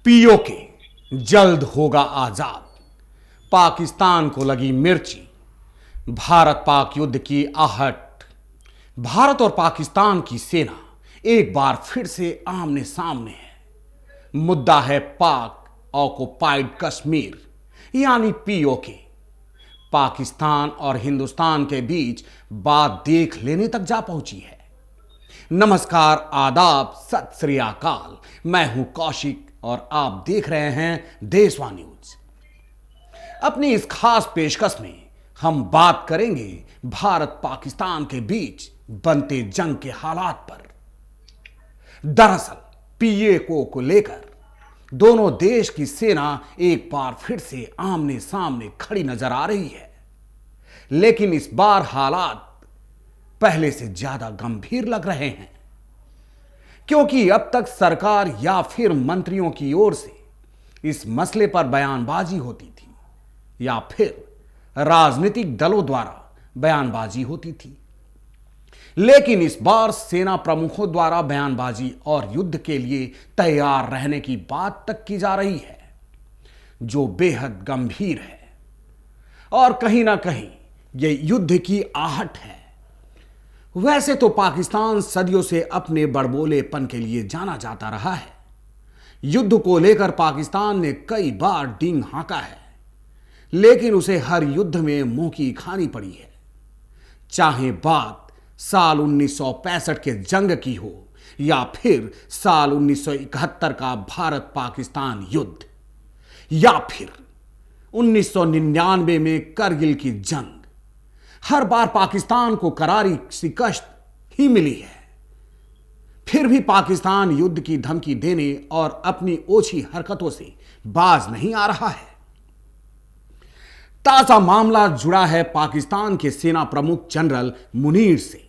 PoK जल्द होगा आजाद। पाकिस्तान को लगी मिर्ची। भारत पाक युद्ध की आहट। भारत और पाकिस्तान की सेना एक बार फिर से आमने सामने है। मुद्दा है पाक ऑक्युपाइड कश्मीर यानी पीओके। पाकिस्तान और हिंदुस्तान के बीच बात देख लेने तक जा पहुंची है। नमस्कार, आदाब, सत श्री अकाल। मैं हूं कौशिक और आप देख रहे हैं देशवा न्यूज। अपनी इस खास पेशकश में हम बात करेंगे भारत पाकिस्तान के बीच बनते जंग के हालात पर। दरअसल पीओके को लेकर दोनों देश की सेना एक बार फिर से आमने सामने खड़ी नजर आ रही है, लेकिन इस बार हालात पहले से ज्यादा गंभीर लग रहे हैं, क्योंकि अब तक सरकार या फिर मंत्रियों की ओर से इस मसले पर बयानबाजी होती थी या फिर राजनीतिक दलों द्वारा बयानबाजी होती थी, लेकिन इस बार सेना प्रमुखों द्वारा बयानबाजी और युद्ध के लिए तैयार रहने की बात तक की जा रही है, जो बेहद गंभीर है और कहीं ना कहीं यह युद्ध की आहट है। वैसे तो पाकिस्तान सदियों से अपने बड़बोलेपन के लिए जाना जाता रहा है। युद्ध को लेकर पाकिस्तान ने कई बार डींग हाँका है, लेकिन उसे हर युद्ध में मुंह की खानी पड़ी है। चाहे बात साल 1965 के जंग की हो या फिर साल 1971 का भारत पाकिस्तान युद्ध या फिर 1999 में करगिल की जंग, हर बार पाकिस्तान को करारी शिकस्त ही मिली है। फिर भी पाकिस्तान युद्ध की धमकी देने और अपनी ओछी हरकतों से बाज नहीं आ रहा है। ताजा मामला जुड़ा है पाकिस्तान के सेना प्रमुख जनरल मुनीर से।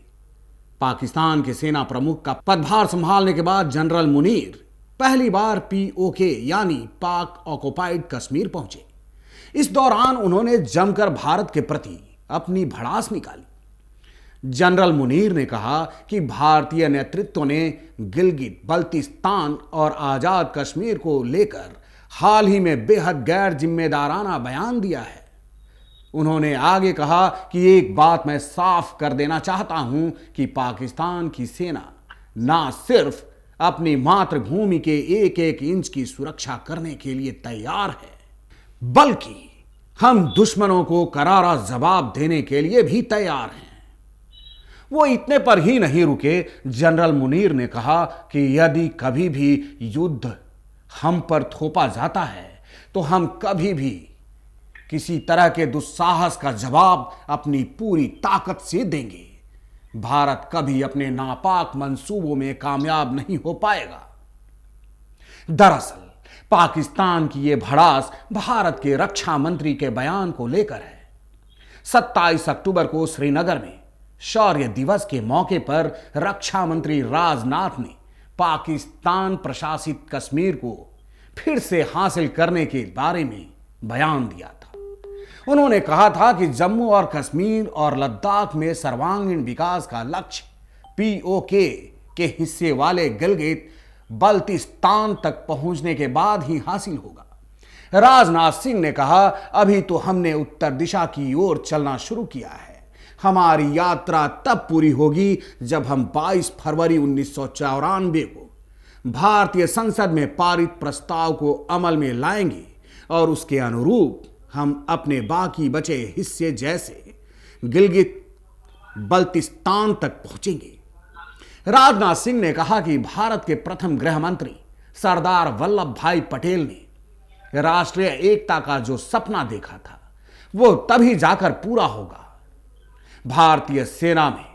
पाकिस्तान के सेना प्रमुख का पदभार संभालने के बाद जनरल मुनीर पहली बार पीओके यानी पाक ऑक्युपाइड कश्मीर पहुंचे। इस दौरान उन्होंने जमकर भारत के प्रति अपनी भड़ास निकाली। जनरल मुनीर ने कहा कि भारतीय नेतृत्व ने गिलगित बल्तिस्तान और आजाद कश्मीर को लेकर हाल ही में बेहद गैर जिम्मेदाराना बयान दिया है। उन्होंने आगे कहा कि एक बात मैं साफ कर देना चाहता हूं कि पाकिस्तान की सेना ना सिर्फ अपनी मातृभूमि के एक एक इंच की सुरक्षा करने के लिए तैयार है, बल्कि हम दुश्मनों को करारा जवाब देने के लिए भी तैयार हैं। वो इतने पर ही नहीं रुके। जनरल मुनीर ने कहा कि यदि कभी भी युद्ध हम पर थोपा जाता है तो हम कभी भी किसी तरह के दुस्साहस का जवाब अपनी पूरी ताकत से देंगे। भारत कभी अपने नापाक मंसूबों में कामयाब नहीं हो पाएगा। दरअसल पाकिस्तान की यह भड़ास भारत के रक्षा मंत्री के बयान को लेकर है। 27 अक्टूबर को श्रीनगर में शौर्य दिवस के मौके पर रक्षा मंत्री राजनाथ ने पाकिस्तान प्रशासित कश्मीर को फिर से हासिल करने के बारे में बयान दिया था। उन्होंने कहा था कि जम्मू और कश्मीर और लद्दाख में सर्वांगीण विकास का लक्ष्य पीओके के हिस्से वाले गिलगित बल्तिस्तान तक पहुंचने के बाद ही हासिल होगा। राजनाथ सिंह ने कहा, अभी तो हमने उत्तर दिशा की ओर चलना शुरू किया है। हमारी यात्रा तब पूरी होगी जब हम 22 फरवरी 1994 को भारतीय संसद में पारित प्रस्ताव को अमल में लाएंगे और उसके अनुरूप हम अपने बाकी बचे हिस्से जैसे गिलगित बल्तिस्तान तक पहुंचेंगे। राजनाथ सिंह ने कहा कि भारत के प्रथम गृह मंत्री सरदार वल्लभ भाई पटेल ने राष्ट्रीय एकता का जो सपना देखा था वो तभी जाकर पूरा होगा। भारतीय सेना में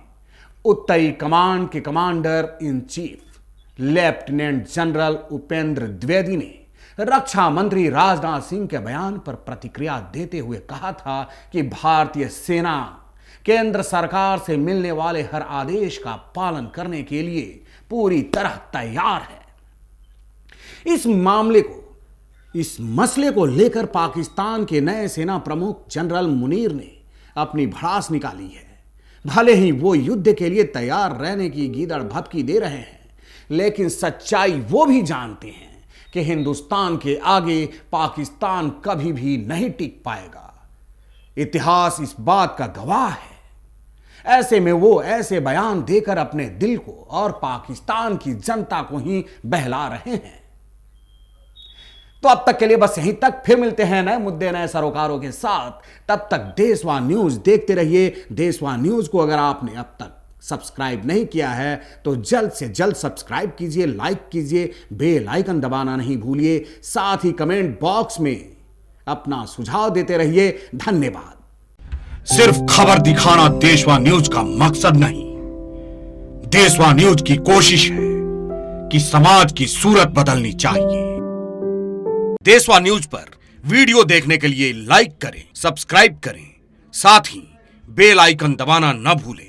उत्तरी कमांड के commander in chief lieutenant general Upendra Dwivedi ने रक्षा मंत्री राजनाथ सिंह के बयान पर प्रतिक्रिया देते हुए कहा था कि भारतीय सेना केंद्र सरकार से मिलने वाले हर आदेश का पालन करने के लिए पूरी तरह तैयार है। इस मसले को लेकर पाकिस्तान के नए सेना प्रमुख जनरल मुनीर ने अपनी भड़ास निकाली है। भले ही वो युद्ध के लिए तैयार रहने की गीदड़ भभकी दे रहे हैं, लेकिन सच्चाई वो भी जानते हैं कि हिंदुस्तान के आगे पाकिस्तान कभी भी नहीं टिक पाएगा। इतिहास इस बात का गवाह है। ऐसे में वो ऐसे बयान देकर अपने दिल को और पाकिस्तान की जनता को ही बहला रहे हैं। तो अब तक के लिए बस यहीं तक, फिर मिलते हैं नए मुद्दे नए सरोकारों के साथ। तब तक देशवान न्यूज देखते रहिए। देशवान न्यूज को अगर आपने अब तक सब्सक्राइब नहीं किया है तो जल्द से जल्द सब्सक्राइब कीजिए, लाइक कीजिए, बेल आइकन दबाना नहीं भूलिए। साथ ही कमेंट बॉक्स में अपना सुझाव देते रहिए। धन्यवाद। सिर्फ खबर दिखाना देशवान न्यूज का मकसद नहीं। देशवान न्यूज की कोशिश है कि समाज की सूरत बदलनी चाहिए। देशवान न्यूज पर वीडियो देखने के लिए लाइक करें, सब्सक्राइब करें, साथ ही बेल आइकन दबाना न भूलें।